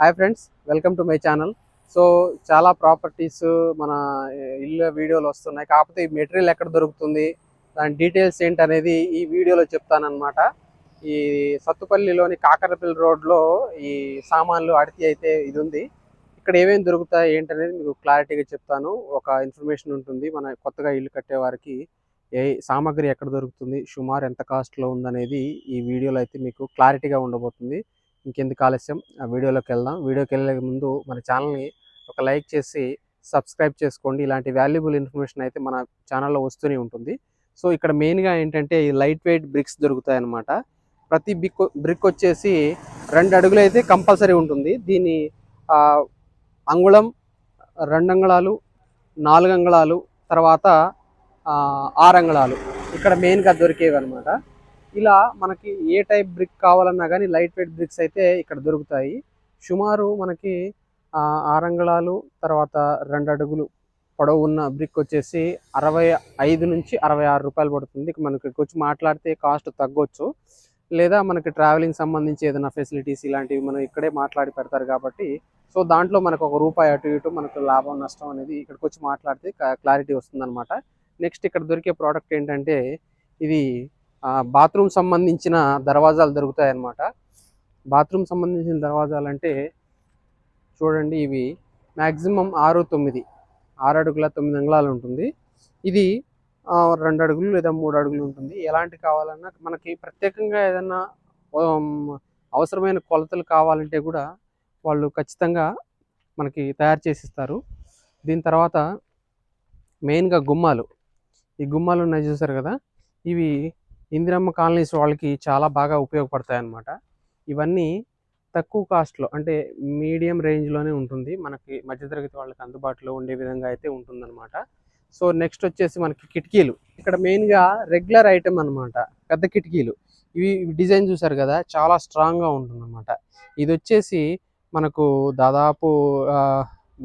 Hi friends, welcome to my channel. So చాలా properties మన ఇల్లు వీడియోలు వస్తున్నాయి. కాకపోతే ఈ మెటీరియల్ ఎక్కడ దొరుకుతుంది, దాని డీటెయిల్స్ ఏంటనేది ఈ వీడియోలో చెప్తానన్నమాట. ఈ సత్తుపల్లిలోని కాకరపల్లి రోడ్లో ఈ సామాన్లు అడితి అయితే ఇది ఉంది. ఇక్కడ ఏమేమి దొరుకుతాయి ఏంటనేది మీకు క్లారిటీగా చెప్తాను. ఒక ఇన్ఫర్మేషన్ ఉంటుంది మన కొత్తగా ఇల్లు కట్టే వారికి. ఏ సామాగ్రి ఎక్కడ దొరుకుతుంది, సుమారు ఎంత కాస్ట్లో ఉందనేది ఈ వీడియోలో అయితే మీకు క్లారిటీగా ఉండబోతుంది. ఇంకెందుకు ఆలస్యం, ఆ వీడియోలోకి వెళ్దాం. వీడియోకి వెళ్ళే ముందు మన ఛానల్ని ఒక లైక్ చేసి సబ్స్క్రైబ్ చేసుకోండి. ఇలాంటి వాల్యుబుల్ ఇన్ఫర్మేషన్ అయితే మన ఛానల్లో వస్తూనే ఉంటుంది. సో ఇక్కడ మెయిన్గా ఏంటంటే ఈ లైట్ వెయిట్ బ్రిక్స్ దొరుకుతాయి అన్నమాట. ప్రతి బ్రిక్ వచ్చేసి 2 అడుగులు అయితే కంపల్సరీ ఉంటుంది. దీని అంగుళం, 2 అంగుళాలు, 4 అంగుళాలు, తర్వాత 6 అంగుళాలు ఇక్కడ మెయిన్గా దొరికేవి అనమాట. ఇలా మనకి ఏ టైప్ బ్రిక్ కావాలన్నా కానీ లైట్ వెయిట్ బ్రిక్స్ అయితే ఇక్కడ దొరుకుతాయి. సుమారు మనకి 6 అంగుళాలు, తర్వాత 2 అడుగులు పొడవు ఉన్న బ్రిక్ వచ్చేసి 65 నుంచి 66 రూపాయలు పడుతుంది. మనకి ఇక్కడికి వచ్చి మాట్లాడితే కాస్ట్ తగ్గొచ్చు, లేదా మనకి ట్రావెలింగ్ సంబంధించి ఏదైనా ఫెసిలిటీస్ ఇలాంటివి మనం ఇక్కడే మాట్లాడి పెడతారు కాబట్టి, సో దాంట్లో మనకు ₹1 అటు ఇటు మనకు లాభం నష్టం అనేది ఇక్కడికి వచ్చి మాట్లాడితే క్లారిటీ వస్తుందన్నమాట. నెక్స్ట్ ఇక్కడ దొరికే ప్రోడక్ట్ ఏంటంటే ఇది బాత్రూమ్ సంబంధించిన దర్వాజాలు దొరుకుతాయి అన్నమాట. బాత్రూమ్ సంబంధించిన దర్వాజాలు అంటే చూడండి, ఇవి మ్యాక్సిమం 6 అడుగుల 9 అంగుళాలు ఉంటుంది. ఇది 2 అడుగులు లేదా 3 అడుగులు ఉంటుంది. ఎలాంటి కావాలన్నా మనకి ప్రత్యేకంగా ఏదన్నా అవసరమైన కొలతలు కావాలంటే కూడా వాళ్ళు ఖచ్చితంగా మనకి తయారు చేసిస్తారు. దీని తర్వాత మెయిన్గా గుమ్మాలు. ఈ గుమ్మాలు ఉన్నాయి చూసారు కదా, ఇవి ఇందిరమ్మ కాలనీస్ వాళ్ళకి చాలా బాగా ఉపయోగపడతాయి అన్నమాట. ఇవన్నీ తక్కువ కాస్ట్లో అంటే మీడియం రేంజ్లోనే ఉంటుంది, మనకి మధ్యతరగతి వాళ్ళకి అందుబాటులో ఉండే విధంగా అయితే ఉంటుందన్నమాట. సో నెక్స్ట్ వచ్చేసి మనకి కిటికీలు. ఇక్కడ మెయిన్గా రెగ్యులర్ ఐటమ్ అనమాట, పెద్ద కిటికీలు. ఇవి డిజైన్ చూసారు కదా, చాలా స్ట్రాంగ్గా ఉంటుందన్నమాట. ఇది వచ్చేసి మనకు దాదాపు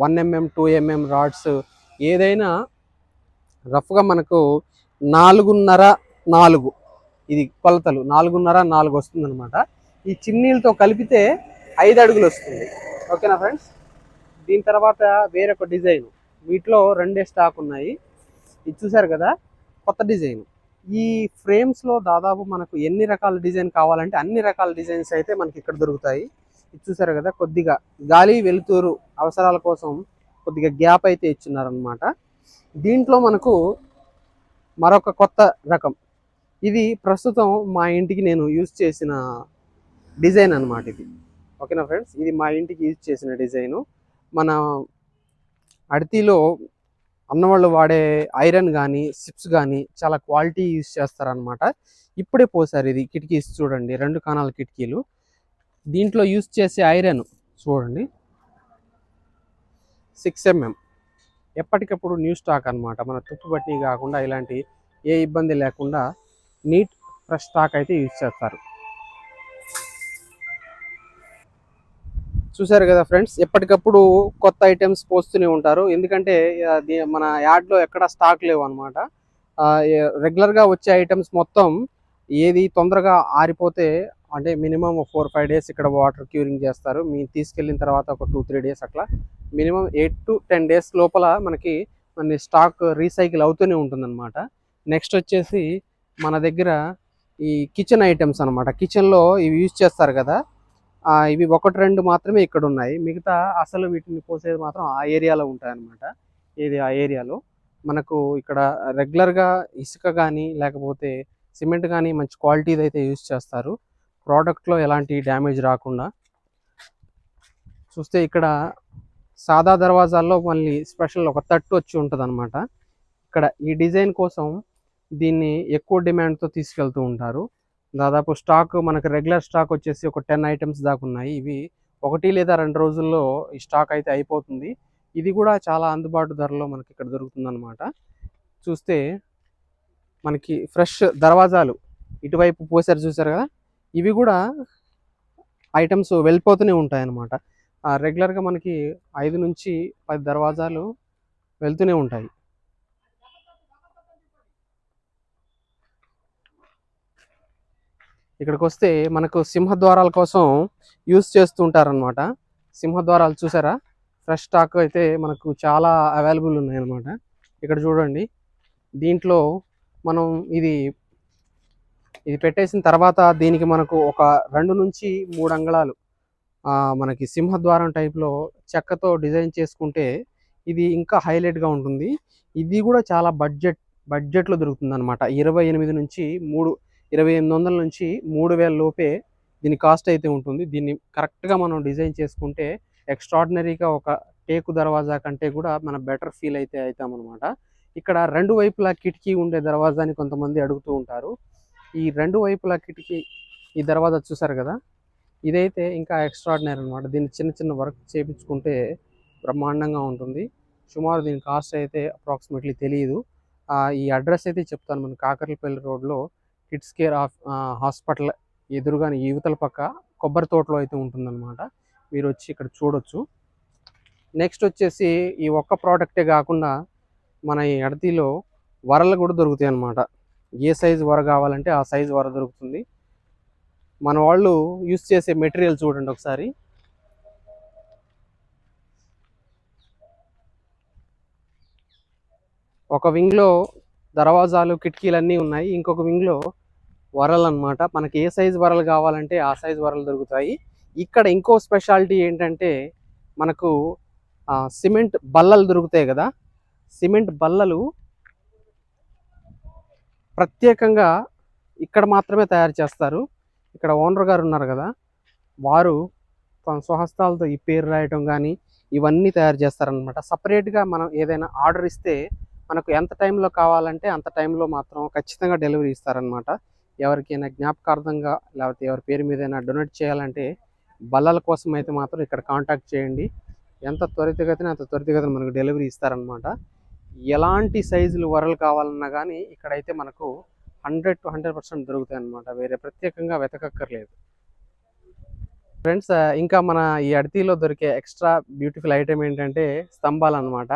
1 mm 2 mm రాడ్స్ ఏదైనా రఫ్గా మనకు 4.5 ఇది కొలతలు 4.5 వస్తుంది అనమాట. ఈ చిమ్నీలతో కలిపితే 5 అడుగులు వస్తుంది. ఓకేనా ఫ్రెండ్స్. దీని తర్వాత వేరొక డిజైన్, వీటిలో 2 స్టాక్ ఉన్నాయి. ఇది చూసారు కదా, కొత్త డిజైన్. ఈ ఫ్రేమ్స్లో దాదాపు మనకు ఎన్ని రకాల డిజైన్ కావాలంటే అన్ని రకాల డిజైన్స్ అయితే మనకి ఇక్కడ దొరుకుతాయి. ఇది చూసారు కదా, కొద్దిగా గాలి వెలుతురు అవసరాల కోసం కొద్దిగా గ్యాప్ అయితే ఇచ్చున్నారనమాట. దీంట్లో మనకు మరొక కొత్త రకం, ఇది ప్రస్తుతం మా ఇంటికి నేను యూజ్ చేసిన డిజైన్ అనమాట ఇది. ఓకేనా ఫ్రెండ్స్, ఇది మా ఇంటికి యూజ్ చేసిన డిజైను. మన అడితిలో అన్నవాళ్ళు వాడే ఐరన్ కానీ సిప్స్ కానీ చాలా క్వాలిటీ యూజ్ చేస్తారనమాట. ఇప్పుడే పోసారు ఇది కిటికీస్ చూడండి, 2 కాణాల కిటికీలు. దీంట్లో యూజ్ చేసే ఐరన్ చూడండి 6 mm, ఎప్పటికప్పుడు న్యూ స్టాక్ అనమాట. మన తుప్పు పట్టి కాకుండా ఇలాంటి ఏ ఇబ్బంది లేకుండా నీట్ ఫ్రెష్ స్టాక్ అయితే యూజ్ చేస్తారు. చూసారు కదా ఫ్రెండ్స్, ఎప్పటికప్పుడు కొత్త ఐటమ్స్ పోస్తూనే ఉంటారు. ఎందుకంటే మన యార్డ్లో ఎక్కడ స్టాక్ లేవు అనమాట. రెగ్యులర్గా వచ్చే ఐటమ్స్ మొత్తం ఏది తొందరగా ఆరిపోతే అంటే మినిమం 4-5 డేస్ ఇక్కడ వాటర్ క్యూరింగ్ చేస్తారు. మీరు తీసుకెళ్ళిన తర్వాత ఒక 2-3 డేస్ అట్లా, మినిమం 8 to 10 డేస్ లోపల మనకి మన స్టాక్ రీసైకిల్ అవుతూనే ఉంటుందన్నమాట. నెక్స్ట్ వచ్చేసి మన దగ్గర ఈ కిచెన్ ఐటమ్స్ అనమాట. కిచెన్లో ఇవి యూజ్ చేస్తారు కదా, ఇవి 1-2 మాత్రమే ఇక్కడ ఉన్నాయి. మిగతా అసలు వీటిని పోసేది మాత్రం ఆ ఏరియాలో ఉంటాయన్నమాట. ఇది ఆ ఏరియాలో మనకు ఇక్కడ రెగ్యులర్గా ఇసుక కానీ లేకపోతే సిమెంట్ కానీ మంచి క్వాలిటీది అయితే యూజ్ చేస్తారు, ప్రోడక్ట్లో ఎలాంటి డ్యామేజ్ రాకుండా. చూస్తే ఇక్కడ సాదా దర్వాజాల్లో మళ్ళీ స్పెషల్ ఒక తట్టు వచ్చి ఉంటుంది అనమాట. ఇక్కడ ఈ డిజైన్ కోసం దీన్ని ఎక్కువ డిమాండ్తో తీసుకెళ్తూ ఉంటారు. దాదాపు స్టాక్ మనకు రెగ్యులర్ స్టాక్ వచ్చేసి ఒక 10 ఐటమ్స్ దాకా ఉన్నాయి. ఇవి 1 లేదా 2 రోజుల్లో ఈ స్టాక్ అయితే అయిపోతుంది. ఇది కూడా చాలా అందుబాటు ధరలో మనకి ఇక్కడ దొరుకుతుందన్నమాట. చూస్తే మనకి ఫ్రెష్ దర్వాజాలు ఇటువైపు పోసారు చూసారు కదా, ఇవి కూడా ఐటమ్స్ వెళ్ళిపోతూనే ఉంటాయి అన్నమాట. రెగ్యులర్గా మనకి 5 నుంచి 10 దర్వాజాలు వెళ్తూనే ఉంటాయి. ఇక్కడికి వస్తే మనకు సింహద్వారాల కోసం యూస్ చేస్తూ ఉంటారనమాట. సింహద్వారాలు చూసారా, ఫ్రెష్ స్టాక్ అయితే మనకు చాలా అవైలబుల్ ఉన్నాయన్నమాట. ఇక్కడ చూడండి, దీంట్లో మనం ఇది ఇది పెట్టేసిన తర్వాత దీనికి మనకు ఒక 2 నుంచి 3 అంగుళాలు మనకి సింహద్వారం టైప్లో చెక్కతో డిజైన్ చేసుకుంటే ఇది ఇంకా హైలైట్గా ఉంటుంది. ఇది కూడా చాలా బడ్జెట్లో దొరుకుతుంది అనమాట. 2800 నుంచి 3000 లోపే దీని కాస్ట్ అయితే ఉంటుంది. దీన్ని కరెక్ట్గా మనం డిజైన్ చేసుకుంటే ఎక్స్ట్రాడినరీగా ఒక టేకు దర్వాజా కంటే కూడా మనం బెటర్ ఫీల్ అయితే అవుతామన్నమాట. ఇక్కడ 2 వైపులా కిటికీ ఉండే దర్వాజాని కొంతమంది అడుగుతూ ఉంటారు. ఈ 2 వైపులా కిటికీ ఈ దర్వాజా చూసారు కదా, ఇదైతే ఇంకా ఎక్స్ట్రాడినరీ అనమాట. దీన్ని చిన్న చిన్న వర్క్ చేయించుకుంటే బ్రహ్మాండంగా ఉంటుంది. సుమారు దీని కాస్ట్ అయితే అప్రాక్సిమేట్లీ తెలియదు. ఈ అడ్రస్ అయితే చెప్తాను. మన కాకర్లపల్లి రోడ్లో కిడ్స్ కేర్ హాస్పిటల్ ఎదురుగాని యువతల పక్క కొబ్బరి తోటలో అయితే ఉంటుందన్నమాట. మీరు వచ్చి ఇక్కడ చూడొచ్చు. నెక్స్ట్ వచ్చేసి ఈ ఒక్క ప్రోడక్టే కాకుండా మన ఈ అడతిలో వరలు కూడా దొరుకుతాయి అన్నమాట. ఏ సైజు వర కావాలంటే ఆ సైజు వర దొరుకుతుంది. మన వాళ్ళు యూస్ చేసే మెటీరియల్ చూడండి ఒకసారి. ఒక వింగ్లో దర్వాజాలు కిటికీలన్నీ ఉన్నాయి, ఇంకొక వింగ్లో వరలు అనమాట. మనకి ఏ సైజు వరలు కావాలంటే ఆ సైజు వరలు దొరుకుతాయి. ఇక్కడ ఇంకో స్పెషాలిటీ ఏంటంటే మనకు సిమెంట్ బల్లలు దొరుకుతాయి కదా. సిమెంట్ బల్లలు ప్రత్యేకంగా ఇక్కడ మాత్రమే తయారు చేస్తారు. ఇక్కడ ఓనర్ గారు ఉన్నారు కదా, వారు తన స్వహస్తాలతో ఈ పేరు రాయటం కానీ ఇవన్నీ తయారు చేస్తారనమాట. సపరేట్గా మనం ఏదైనా ఆర్డర్ ఇస్తే మనకు ఎంత టైంలో కావాలంటే అంత టైంలో మాత్రం ఖచ్చితంగా డెలివరీ ఇస్తారనమాట. ఎవరికైనా జ్ఞాపకార్థంగా లేకపోతే ఎవరి పేరు మీదైనా డొనేట్ చేయాలంటే బల్లల కోసం అయితే మాత్రం ఇక్కడ కాంటాక్ట్ చేయండి. ఎంత త్వరితగతిన అంత త్వరితగతిన మనకు డెలివరీ ఇస్తారనమాట. ఎలాంటి సైజులు వరలు కావాలన్నా కానీ ఇక్కడైతే మనకు 100 to 100% దొరుకుతాయి అన్నమాట. వేరే ప్రత్యేకంగా వెతకక్కర్లేదు. ఫ్రెండ్స్, ఇంకా మన ఈ అడతిలో దొరికే ఎక్స్ట్రా బ్యూటిఫుల్ ఐటెం ఏంటంటే స్తంభాలు అనమాట.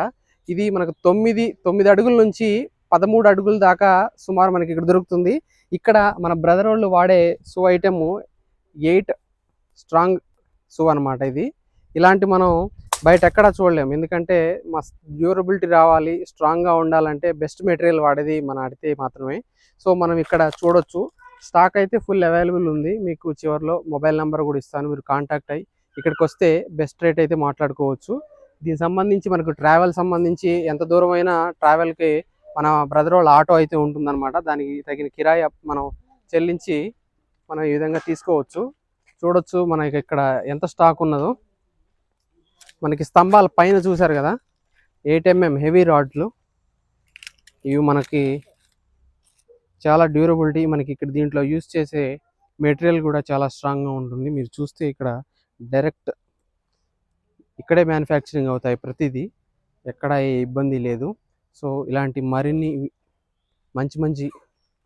ఇది మనకు 9 అడుగుల నుంచి 13 అడుగుల దాకా సుమారు మనకి ఇక్కడ దొరుకుతుంది. ఇక్కడ మన బ్రదర్ వాళ్ళు వాడే షూ ఐటెము 8 స్ట్రాంగ్ షూ అనమాట. ఇది ఇలాంటి మనం బయట ఎక్కడా చూడలేము. ఎందుకంటే డ్యూరబిలిటీ రావాలి, స్ట్రాంగ్గా ఉండాలంటే బెస్ట్ మెటీరియల్ వాడేది మన అడితే మాత్రమే. సో మనం ఇక్కడ చూడొచ్చు, స్టాక్ అయితే ఫుల్ అవైలబుల్ ఉంది. మీకు చివరిలో మొబైల్ నెంబర్ కూడా ఇస్తాను, మీరు కాంటాక్ట్ అయ్యి ఇక్కడికి వస్తే బెస్ట్ రేట్ అయితే మాట్లాడుకోవచ్చు. దీనికి సంబంధించి మనకు ట్రావెల్ సంబంధించి ఎంత దూరమైనా ట్రావెల్కి మన బ్రదర్ వాళ్ళ ఆటో అయితే ఉంటుందన్నమాట. దానికి తగిన కిరాయి మనం చెల్లించి మనం ఈ విధంగా తీసుకోవచ్చు. చూడొచ్చు మనకి ఇక్కడ ఎంత స్టాక్ ఉన్నదో. మనకి స్తంభాల పైన చూసారు కదా 8 mm హెవీ రాడ్లు. ఇవి మనకి చాలా డ్యూరబిలిటీ. మనకి ఇక్కడ దీంట్లో యూస్ చేసే మెటీరియల్ కూడా చాలా స్ట్రాంగ్గా ఉంటుంది. మీరు చూస్తే ఇక్కడ డైరెక్ట్ ఇక్కడే మ్యానుఫ్యాక్చరింగ్ అవుతాయి ప్రతిదీ, ఎక్కడ ఏ ఇబ్బంది లేదు. సో ఇలాంటి మరిన్ని మంచి మంచి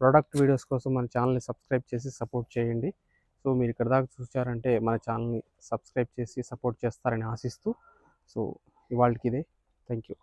ప్రోడక్ట్ వీడియోస్ కోసం మన ఛానల్ని సబ్స్క్రైబ్ చేసి సపోర్ట్ చేయండి. సో మీరు ఇక్కడ దాకా చూసారంటే మన ఛానల్ని సబ్స్క్రైబ్ చేసి సపోర్ట్ చేస్తారని ఆశిస్తూ, సో ఇవాళకి ఇదే. Thank you.